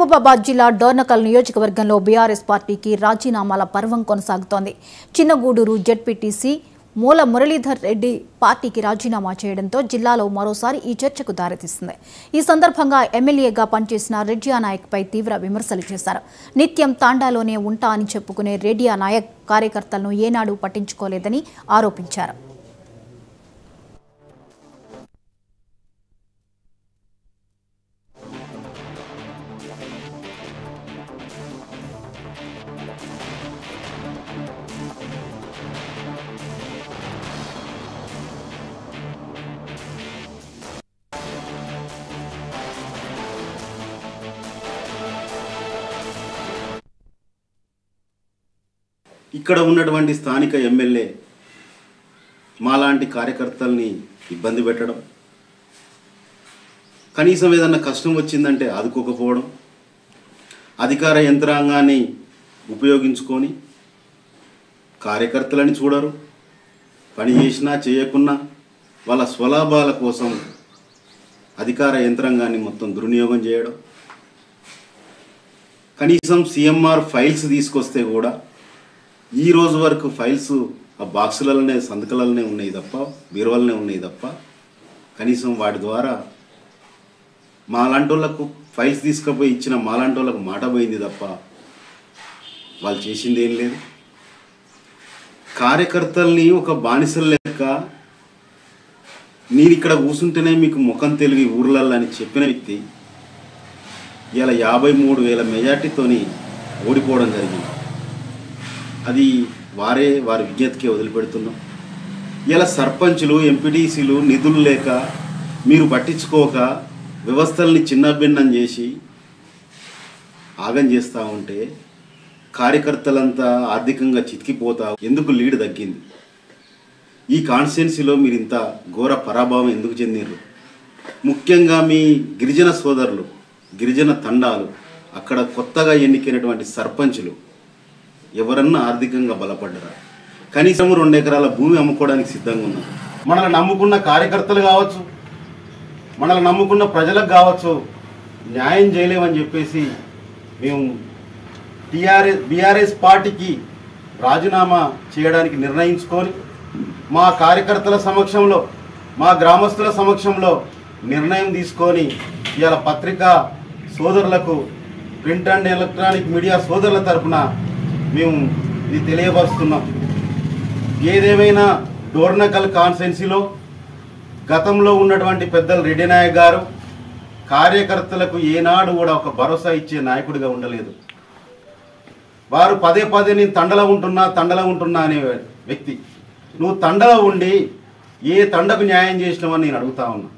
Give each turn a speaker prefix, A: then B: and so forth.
A: మహబూబాబాద్ జిల్లా డోర్నకల్ నియోజకవర్గంలో బీఆర్ఎస్ పార్టీకి రాజీనామాల పర్వం కొనసాగుతోంది. చిన్నగూడూరు జెడ్పీటీసీ మూల మురళీధర్ రెడ్డి పార్టీకి రాజీనామా చేయడంతో జిల్లాలో మరోసారి ఈ చర్చకు దారితీస్తుంది. ఈ సందర్భంగా ఎమ్మెల్యేగా పనిచేసిన రెడ్డియా నాయక్పై తీవ్ర విమర్శలు చేశారు. నిత్యం తాండాలోనే ఉంటా అని చెప్పుకునే రెడ్డియా నాయక్ కార్యకర్తలను ఏనాడు పట్టించుకోలేదని ఆరోపించారు.
B: ఇక్కడ ఉన్నటువంటి స్థానిక ఎమ్మెల్యే మాలాంటి కార్యకర్తల్ని ఇబ్బంది పెట్టడం, కనీసం ఏదన్నా కష్టం వచ్చిందంటే ఆదుకోకపోవడం, అధికార యంత్రాంగాన్ని ఉపయోగించుకొని కార్యకర్తలని చూడరు, పని చేసినా చేయకున్నా వాళ్ళ స్వలాభాల కోసం అధికార యంత్రాంగాన్ని మొత్తం దుర్వినియోగం చేయడం, కనీసం సిఎంఆర్ ఫైల్స్ తీసుకొస్తే కూడా ఈ రోజు వరకు ఫైల్స్ ఆ బాక్సులలోనే సంతకాలనే ఉన్నాయి తప్ప, బీరువాలనే ఉన్నాయి తప్ప, కనీసం వాటి ద్వారా మాలాంటి వాళ్ళకు ఫైల్స్ తీసుకుపోయి ఇచ్చిన మాలాంటి వాళ్ళకు మాట పోయింది తప్ప వాళ్ళు చేసింది ఏం లేదు. కార్యకర్తల్ని ఒక బానిసల లెక్క నేను ఇక్కడ కూర్చుంటేనే మీకు ముఖం తెలివి ఊర్లల్లో అని చెప్పిన వ్యక్తి ఇలా 53,000 మెజార్టీతోని ఓడిపోవడం జరిగింది. అది వారి విజ్ఞతకే వదిలిపెడుతున్నాం. ఇలా సర్పంచులు ఎంపీటీసీలు నిధులు లేక మీరు పట్టించుకోక వ్యవస్థల్ని చిన్నభిన్నం చేసి ఆగం చేస్తూ ఉంటే కార్యకర్తలంతా ఆర్థికంగా చితికిపోతా ఎందుకు లీడ్ తగ్గింది? ఈ కాన్స్టిట్యున్సీలో మీరు ఇంత ఘోర పరాభావం ఎందుకు చెందినారు? ముఖ్యంగా మీ గిరిజన సోదరులు, గిరిజన తండాలు, అక్కడ కొత్తగా ఎన్నికైనటువంటి సర్పంచులు ఎవరన్నా ఆర్థికంగా బలపడ్డరా? కనీసం 2 ఎకరాల భూమి అమ్ముకోవడానికి సిద్ధంగా ఉన్నారు. మనల్ని నమ్ముకున్న కార్యకర్తలు కావచ్చు, మనల్ని నమ్ముకున్న ప్రజలకు కావచ్చు న్యాయం చేయలేమని చెప్పేసి మేము బీఆర్ఎస్ పార్టీకి రాజీనామా చేయడానికి నిర్ణయించుకొని మా కార్యకర్తల సమక్షంలో, మా గ్రామస్తుల సమక్షంలో నిర్ణయం తీసుకొని ఇవాళ పత్రికా సోదరులకు, ప్రింట్ అండ్ ఎలక్ట్రానిక్ మీడియా సోదరుల తరఫున మేము ఇది తెలియపరుస్తున్నాం. ఏదేమైనా డోర్నకల్ కాన్స్టిట్యున్సీలో గతంలో ఉన్నటువంటి పెద్దలు రెడ్డి నాయక్ గారు కార్యకర్తలకు ఏనాడు కూడా ఒక భరోసా ఇచ్చే నాయకుడిగా ఉండలేదు. వారు పదే నేను తండలో ఉంటున్నా అనే వ్యక్తి. నువ్వు తండలో ఉండి ఏ తండకు న్యాయం చేసినావని నేను అడుగుతా ఉన్నా.